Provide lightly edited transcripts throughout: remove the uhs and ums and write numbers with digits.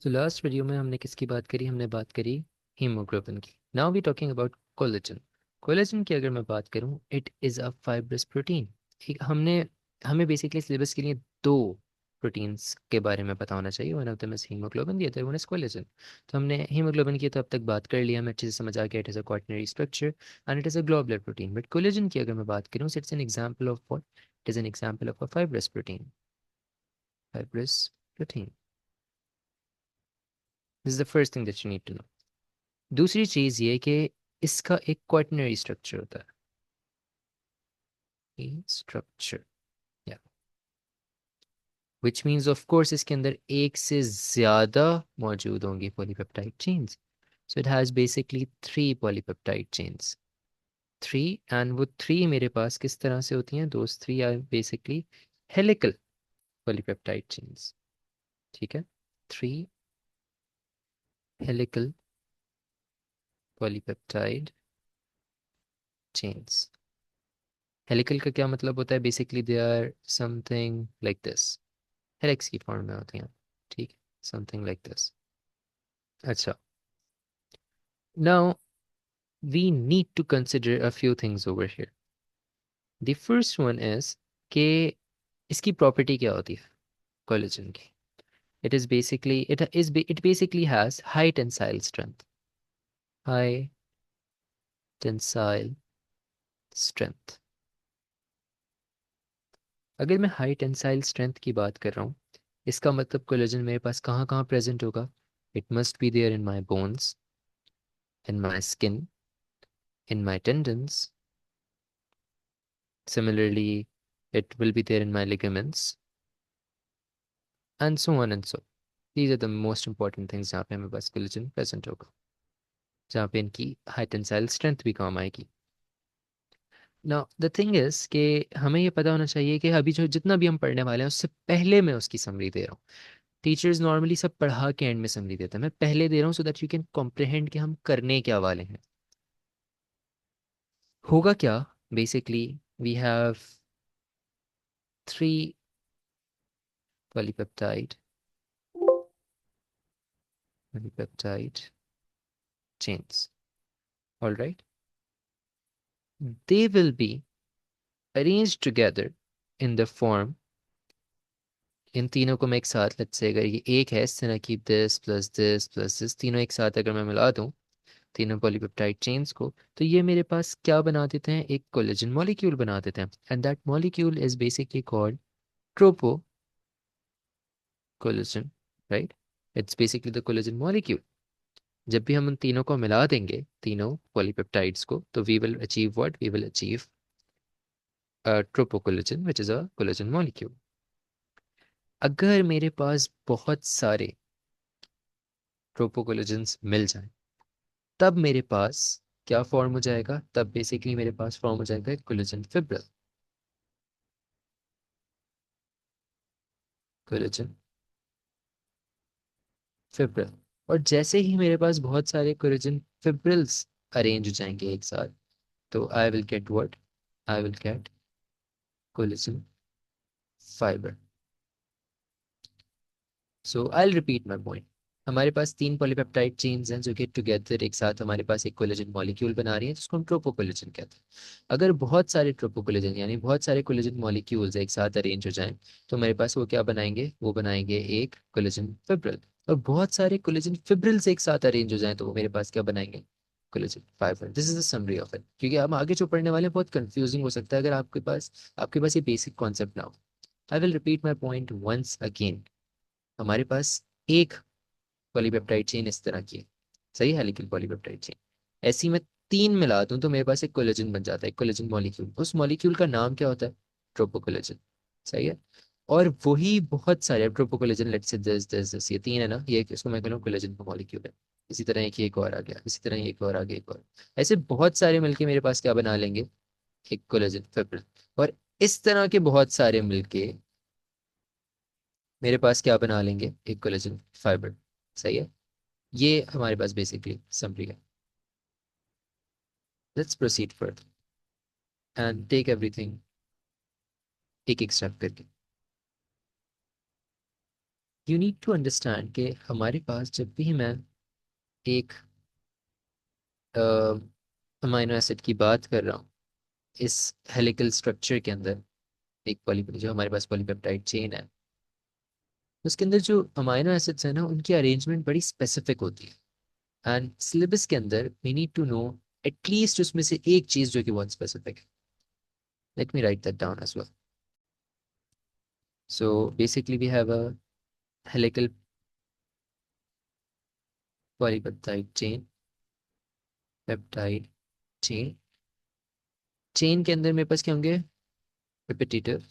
तो last video में हमने किसकी बात करी? हमने बात करी हीमोग्लोबिन की। Now we talking about collagen. Collagen की अगर मैं बात करूं, it is a fibrous protein. ठीक, हमें बेसिकली सिलेबस के लिए दो प्रोटीन्स के बारे में पता होना चाहिए। One of them is haemoglobin, the other one is collagen. तो हमने हीमोग्लोबिन की तो अब तक बात कर लिया, हमें अच्छे से समझ आ गया it is a quaternary structure and it is a globular protein. But collagen की अगर मैं बात करूँ, it's an example of what? It is an example of a fibrous protein. Fibrous protein, this is the first thing that you need to know. दूसरी चीज़ ये कि इसका एक क्वाटरनरी स्ट्रक्चर होता है, स्ट्रक्चर, या विच मीन्स ऑफ कोर्स इसके अंदर एक से ज़्यादा मौजूद होंगी polypeptide chains. So it has basically three polypeptide chains, three. And वो थ्री मेरे पास किस तरह से होती हैं? दोस्त three are basically helical polypeptide chains. ठीक है, three helical polypeptide chains. Helical का क्या मतलब होता है? Basically they are something like this, helix की फॉर्म में होती हैं। ठीक, समथिंग लाइक दिस। अच्छा, now we need to consider a few things over here. The first one is कि इसकी प्रॉपर्टी क्या होती है कोलेजन की? It basically has high tensile strength. High tensile strength. अगर मैं हाई टेंसाइल स्ट्रेंथ की बात कर रहा हूँ, इसका मतलब कोलेजन मेरे पास कहाँ कहाँ प्रेजेंट होगा? It must be there in my bones, in my skin, in my tendons. Similarly, it will be there in my ligaments, and so on and so. These are the most important things जहाँ पे हमें बस collagen present होगा, जहाँ पे इनकी high tensile strength भी काम आएगी। नाउ द थिंग इज कि हमें ये पता होना चाहिए कि अभी जो जितना भी हम पढ़ने वाले हैं उससे पहले मैं उसकी समरी दे रहा हूँ। टीचर्स नॉर्मली सब पढ़ा के एंड में समरी देते हैं, मैं पहले दे रहा हूँ so that you can comprehend कि हम करने क्या वाले हैं। होगा क्या? Basically we have three polypeptide polypeptide chains. All right, they will be arranged together in the form, इन तीनों को मैं एक साथ, लेट्स से अगर ये एक है इस तरह की, दिस प्लस दिस, तीनों एक साथ अगर मैं मिला दूं, तीनों पॉलीपेप्टाइड चेन्स को, तो ये मेरे पास क्या बना देते हैं? एक कोलेजन मॉलिक्यूल बना देते हैं। And that molecule is basically called ट्रोपो collagen, right? It's basically the collagen molecule. जब भी हम उन तीनों को मिला देंगे, तीनों पॉलीपेप्टाइड्स को, तो we will achieve what? We will achieve tropocollagen which is a collagen molecule. अगर मेरे पास बहुत सारे ट्रोपोकोलेजन्स मिल जाएं, तब मेरे पास क्या फॉर्म हो जाएगा? तब बेसिकली मेरे पास फॉर्म हो जाएगा एक कोलेजन फिब्रिल। Collagen fibril. और जैसे ही मेरे पास बहुत सारे कोलेजन फिब्रिल्स अरेंज हो जाएंगे एक साथ, तो I will get what? I will get collagen fibre. So I repeat my point. हमारे पास तीन पॉलीपेप्टाइड चेन्स हैं जो कि टुगेदर एक साथ हमारे पास एक कोलेजन मॉलिक्यूल बना रही है, जिसको हम ट्रोपोकोलेजन कहते हैं। अगर बहुत सारे ट्रोपोकोलेजन यानी बहुत सारे कोलेजन मॉलिक्यूल्स एक साथ अरेंज हो जाएं, तो मेरे पास वो क्या बनाएंगे? वो बनाएंगे एक कोलेजन फिब्रिल। और बहुत सारे कोलेजन फिब्रिल्स एक साथ अरेंज हो जाएं, तो वो मेरे पास क्या बनाएंगे? Collagen fibre. This is the summary of it. क्योंकि हम आगे जो पढ़ने वाले हैं बहुत कंफ्यूजिंग हो सकता है अगर आपके पास ये बेसिक कॉन्सेप्ट ना हो। I will repeat my point once again. हमारे पास एक पॉलीपेप्टाइड चेन इस तरह की है, सही, हेलिकल पॉलीपेप्टाइड चेन। ऐसी मैं तीन मिला दूं तो मेरे पास एक कोलेजन बन जाता है, एक कोलेजन मॉलिक्यूल। उस मॉलिक्यूल का नाम क्या होता है? ट्रोपोकोलेजन। सही है। और वही बहुत सारे ट्रोपोकोलेजन, लेट्स से दिस ये तीन है ना, ये इसको मैं कह रहा हूँ कोलेजन का मॉलिक्यूल है। इसी तरह एक और आ गया, इसी तरह एक और आ गया, एक और। ऐसे बहुत सारे मिलके मेरे पास क्या बना लेंगे? एक कोलेजन फिब्रिल। और इस तरह के बहुत सारे मिलके मेरे पास क्या बना लेंगे? एक कोलेजन फाइबर। सही है। ये हमारे पास बेसिकली समरी है। Let's proceed further and take everything एक एक स्टेप करके। यू नीड टू अंडरस्टैंड कि हमारे पास जब भी मैं एक अमाइनो एसिड की बात कर रहा हूँ इस हेलिकल स्ट्रक्चर के अंदर, एक पॉली जो हमारे पास पॉलीपेप्टाइड चेन है, उसके अंदर जो अमाइनो एसिड्स है ना उनकी अरेंजमेंट बड़ी स्पेसिफिक होती है। एंड सिलेबस के अंदर we need to know at least उसमें से एक चीज जो कि बहुत स्पेसिफिक है। Let me write that down as well. So basically we have a helical polypeptide chain, peptide chain. Chain के अंदर मेरे पास क्या होंगे? रिपीटेटिव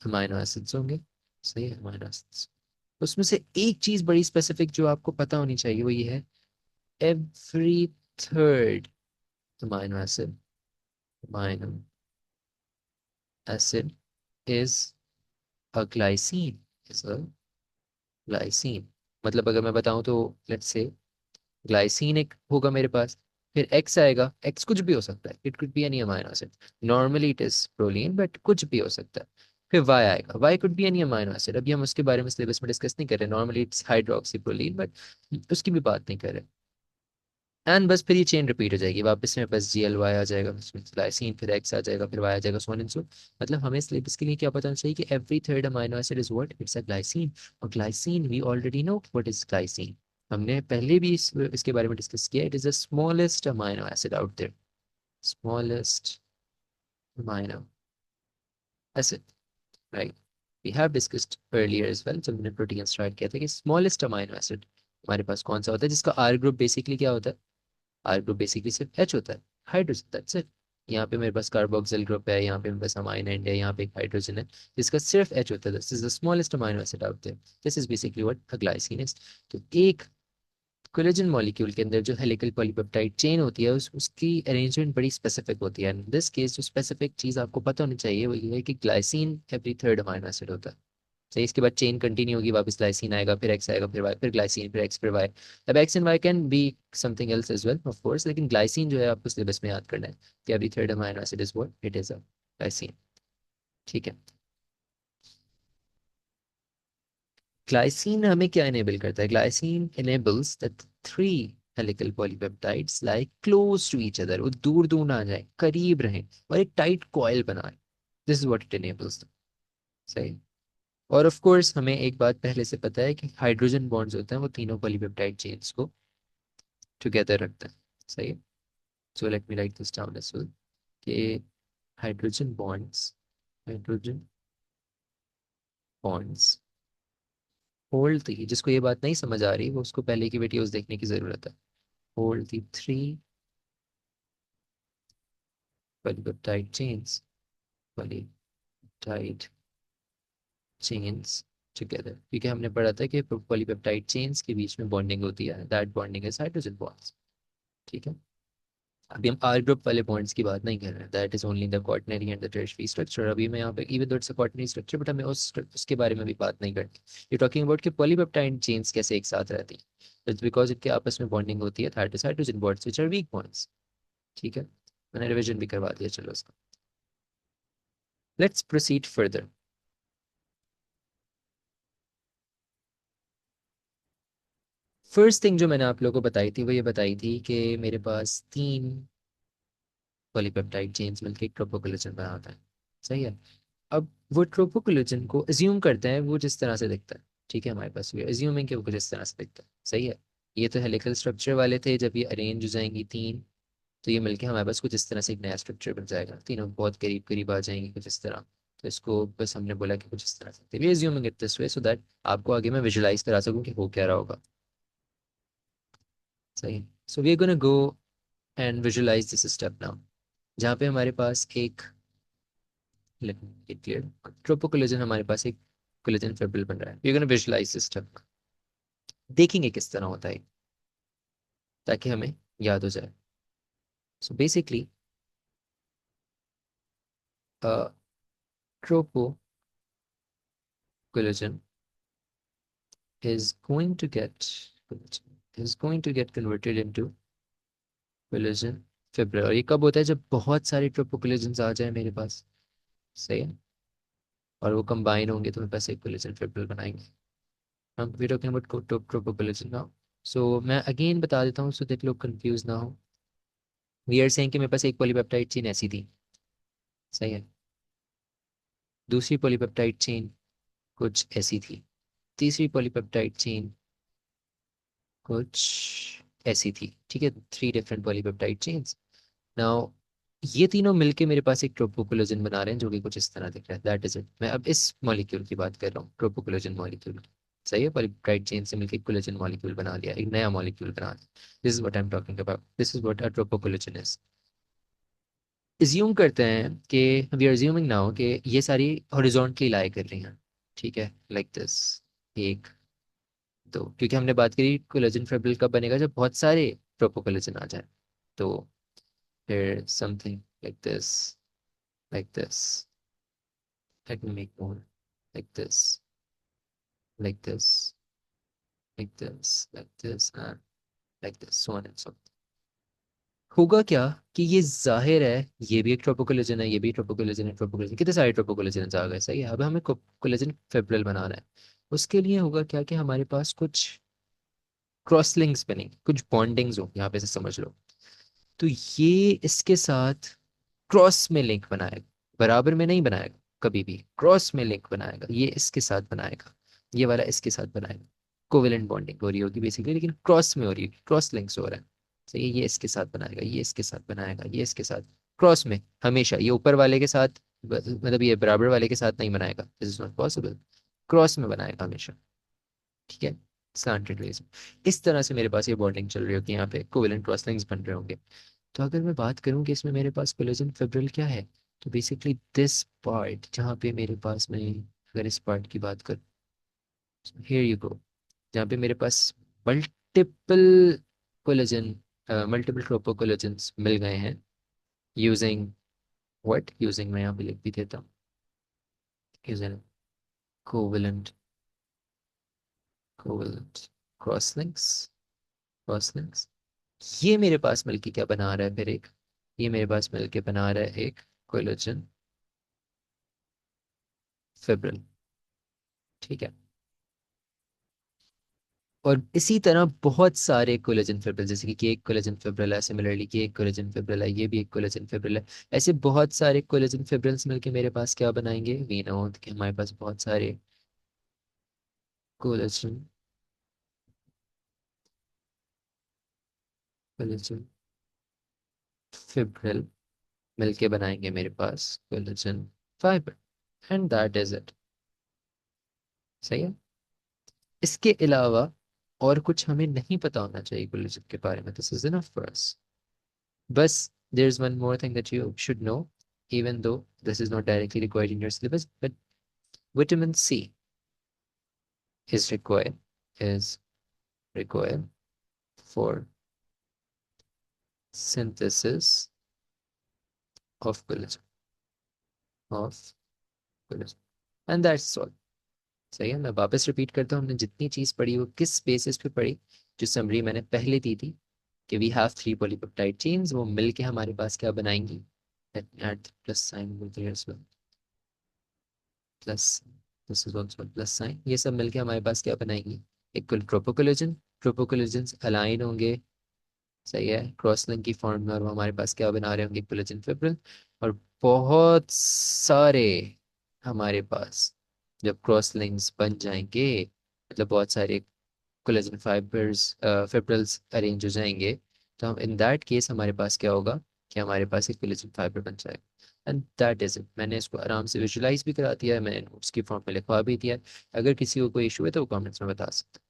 अमाइनो एसिड्स होंगे। सही है, अमाइनो एसिड्स। उसमें से एक चीज बड़ी स्पेसिफिक जो आपको पता होनी चाहिए वो ये है, every third amino acid, amino acid is a glycine, is a glycine. मतलब अगर मैं बताऊं तो लेट्स से ग्लाइसिन एक होगा मेरे पास, फिर एक्स आएगा। एक्स कुछ भी हो सकता है, it could be any amino acid. Normally it is proline but कुछ भी हो सकता है। फिर वाई आएगा, Y could be any amino acid. अभी हम उसके बारे में सिलेबस में डिस्कस नहीं कर रहे, normally it's hydroxy proline, but उसकी भी बात नहीं कर रहे। एंड बस फिर ये चेन रिपीट हो जाएगी, वापस में बस जी एल वाई आ जाएगा, उसमें ग्लाइसिन, फिर एक्स आ जाएगा, फिर वाई आ जाएगा, सो ऑन एंड सो। मतलब हमें सिलेबस के लिए क्या पता होना चाहिए कि every third amino acid is what, it's a glycine. और glycine we already know what is glycine. हमने पहले भी इसके बारे में डिस्कस किया, it is the smallest amino acid out there, smallest amino acid, right. We have discussed earlier as well, जब हमने प्रोटीन स्टार्ट किया था, कि स्मॉलेस्ट अमाइनो एसिड हमारे पास कौन सा होता है जिसका आर ग्रुप बेसिकली क्या होता है? आर ग्रुप बेसिकली सिर्फ एच होता है, हाइड्रोजन, दैट्स इट। यहाँ पे मेरे पास कार्बोक्सिल ग्रुप है, यहाँ पे मेरे पास अमाइन एंड है, यहाँ पे एक हाइड्रोजन है जिसका सिर्फ एच होता है। This is the smallest amino acid out there, this is basically what a glycine is. तो एक कोलेजन मॉलिक्यूल के अंदर जो हेलिकल पॉलीपेप्टाइड चेन होती है उसकी अरेंजमेंट बड़ी स्पेसिफिक होती है। इन दिस केस जो स्पेसिफिक चीज आपको पता होनी चाहिए वो ये है कि glycine every third amino acid होता है। सही, इसके बाद चेन कंटिन्यू होगी, वापस ग्लाइसिन आएगा, फिर एक्स आएगा, फिर वाई, फिर ग्लाइसिन, फिर एक्स, फिर वाई। अब x and y can be something else as well of course, लेकिन ग्लाइसिन जो है आपको सिलेबस में याद करना है कि every third amino acid is what, it is a glycine. ठीक है। ग्लाइसिन हमें क्या इनेबल करता है? Glycine enables that three helical polypeptides like close to each other, वो दूर दूर ना जाए, करीब रहें और एक टाइट कॉइल बनाए। This is what it enables. सही। और ऑफ कोर्स हमें एक बात पहले से पता है कि हाइड्रोजन बॉन्ड्स होते हैं वो तीनों पॉलीपेप्टाइड चेन्स को टुगेदर रखते हैं। सही है। So let me write this down as well कि hydrogen bonds, hydrogen bonds hold the, जिसको ये बात नहीं समझ आ रही वो उसको पहले की वीडियोस देखने की जरूरत है। Hold the three polypeptide chains, polypeptide chains together, क्योंकि हमने पढ़ा था कि पॉलीपेप्टाइड चेन्स के बीच में बॉन्डिंग होती है, that bonding is hydrogen bonds. ठीक है। अभी हम आर ग्रुप वाले बॉन्ड्स की बात नहीं कर रहे हैं, that is only the quaternary and the tertiary structure. अभी मैं यहाँ पे even though it's a quaternary structure, but हमें उसके बारे में भी बात नहीं करनी। यू टॉकिंग अबाउट कि पॉलीपेप्टाइड चेन्स कैसे एक साथ रहती हैं, इट्स बिकॉज इनके आपस में बॉन्डिंग होती है, that is hydrogen bonds which are weak bonds. ठीक है, मैंने रिवीजन भी करवा दिया, चलो उसका। Let's proceed further. First thing जो मैंने आप लोगों को बताई थी वो ये बताई थी कि मेरे पास तीन पॉलीपेप्टाइड चेन्स मिलकर एक ट्रोपोकोलेजन बनाता है। सही है। अब वो ट्रोपोकोलेजन को अज्यूम करते हैं वो जिस तरह से दिखता है। ठीक है, हमारे पास अज्यूमिंग कि वो कुछ इस तरह से दिखता है। सही है। ये तो हेलिकल स्ट्रक्चर वाले थे, जब ये अरेंज हो जाएंगी तीन तो ये मिलके हमारे पास कुछ इस तरह से एक नया स्ट्रक्चर बन जाएगा, तीनों बहुत करीब करीब आ जाएंगी कुछ इस तरह। तो इसको बस हमने बोला कि कुछ इस तरह से we assuming it this way so that आपको आगे मैं विजुलाइज करा सकूं कि हो क्या रहा होगा। सही। So we are gonna go and visualise this step now, जहाँ पे हमारे पास एक, let me get clear, tropocollagen हमारे पास एक कोलेजन फिब्रिल बन रहा है। We are gonna visualise this step, देखेंगे किस तरह होता है ताकि हमें याद हो जाए। So basically tropocollagen is going to get is going to get converted into collagen fibril. और ये कब होता है? जब बहुत सारे ट्रोपोकोलेजन आ जाए मेरे पास। सही है। और वो कंबाइन होंगे तो मेरे पास एक कोलेजन फिब्रिल बनाएंगे। हम we talking about tropocollagen now. So मैं अगेन बता देता हूँ सो दैट लोग कंफ्यूज ना हो। वी आर सेइंग कि मेरे पास एक पॉलीपेप्टाइड चेन ऐसी थी, सही है। दूसरी पॉलीपेप्टाइड चेन कुछ ऐसी थी। तीसरी पॉलीपेप्टाइड चेन कुछ ऐसी थी, ठीक है। Three different polypeptide chains. Now ये तीनों मिलके मेरे पास एक ट्रोपोकोलोजन बना रहे हैं जो कि कुछ इस तरह दिख रहा है, दैट इज इट। मैं अब इस मॉलिक्यूल की बात कर रहा हूँ, ट्रोपोकोलोजन मॉलिक्यूल। सही है, पॉलीपेप्टाइड चेन से मिलकर कोलेजन मॉलिक्यूल बना लिया, एक नया मॉलिक्यूल बना लिया। This is what I am talking about, this is what a tropocollagen इज। एज्यूम करते हैं कि वी आर अज्यूमिंग नाउ कि ये सारी हॉरिजॉन्टली लाई कर रही हैं, ठीक है, लाइक दिस। एक, दो, क्योंकि हमने बात करी कोलेजन फाइब्रिल कब बनेगा, जब बहुत सारे ट्रोपोकोलेजन आ जाए। तो फिर something like this, like this, let me make more, like this, like this, like this, like this, and like this, so on and so on। होगा क्या कि ये जाहिर है ये भी एक ट्रोपोकोलेजन है, ये भी ट्रोपोकोलेजन है, ट्रोपोकोलेजन कितने सारे ट्रोपोकोलेजन आ गए, सही है। अब हमें कोलेजन फिब्रिल बनाना है। उसके लिए होगा क्या कि हमारे पास कुछ क्रॉस लिंक्स बनेंगे, कुछ बॉन्डिंग्स हो यहाँ पे से समझ लो। तो ये इसके साथ क्रॉस में लिंक बनाएगा, बराबर में नहीं बनाएगा, कभी भी क्रॉस में लिंक बनाएगा। ये इसके साथ बनाएगा, ये वाला इसके साथ बनाएगा। कोवेलेंट बॉन्डिंग हो रही होगी बेसिकली, लेकिन क्रॉस में हो रही होगी, क्रॉस लिंक्स हो रहा है। सही है, ये इसके साथ बनाएगा, ये इसके साथ बनाएगा, ये इसके साथ, क्रॉस में हमेशा। ये ऊपर वाले के साथ मतलब ये बराबर वाले के साथ नहीं बनाएगा, this is not possible. Cross में बनाएगा हमेशा, ठीक है, स्लैंटेड रेज में। इस तरह से मेरे पास ये बॉन्डिंग चल रही होगी, यहाँ पे कोवेलेंट क्रॉस लिंक्स बन रहे होंगे। तो अगर मैं बात करूं कि इसमें मेरे पास कोलेजन फिब्रिल क्या है, तो बेसिकली दिस पार्ट जहाँ पे मेरे पास में, अगर इस पार्ट की बात करूं, हियर यू गो, जहाँ पे मेरे पास मल्टीपल कोलेजन, मल्टीपल ट्रोपो कोलेजन्स मिल गए हैं, यूजिंग व्हाट, यूजिंग मैं यहाँ पे लिख भी देता हूँ, using covalent, covalent cross links, cross links. ये मेरे पास मिलके क्या बना रहा है फिर एक, ये मेरे पास मिलके बना रहा है एक कोलेजन फिब्रिल, ठीक है। और इसी तरह बहुत सारे कोलेजन फिब्रिल, जैसे कि एक कोलेजन फिब्रिल है, सिमिलरली कि एक कोलेजन फिब्रिल है, ये भी एक कोलेजन फिब्रिल है। ऐसे बहुत सारे कोलेजन फिब्रिल्स मिलके मेरे पास क्या बनाएंगे, वी नो कि हमारे पास बहुत सारे कोलेजन, कोलेजन फिब्रिल मिलके बनाएंगे मेरे पास collagen fibre, and that is it. सही है। इसके अलावा और कुछ हमें नहीं पता होना चाहिए कोलेजन के बारे में, this is enough for us. बस there is one more thing that you should know, even though this is not directly required in your syllabus, but vitamin C is required for synthesis of collagen, of collagen, and that's all। सही है, मैं वापस repeat करता हूँ, हमने जितनी चीज़ पढ़ी वो किस बेसिस पे पढ़ी, जो समरी मैंने पहले दी थी कि we have three polypeptide chains, वो मिलके हमारे पास क्या बनाएंगी, let me add the plus sign over there as well, plus, this is also plus sign. ये सब मिलके हमारे पास क्या बनाएंगी, एक कुल ट्रोपोकोलेजन। ट्रोपोकोलेजन अलाइन होंगे, सही है, क्रॉस लिंक की फॉर्म में, और वो हमारे पास क्या बना रहे होंगे, कोलेजन फिब्रिल। और बहुत सारे हमारे पास जब क्रॉस लिंक्स बन जाएंगे, मतलब बहुत सारे कोलेजन फाइबर्स फिब्रिल्स अरेंज हो जाएंगे, तो हम इन दैट केस हमारे पास क्या होगा कि हमारे पास एक कोलेजन फाइबर बन जाएगा, एंड दैट इज इट। मैंने इसको आराम से विजुलाइज भी करा दिया है, मैंने नोट्स की फॉर्म में लिखवा भी दिया है। अगर किसी को कोई इशू है तो वो कमेंट्स में बता सकते हैं।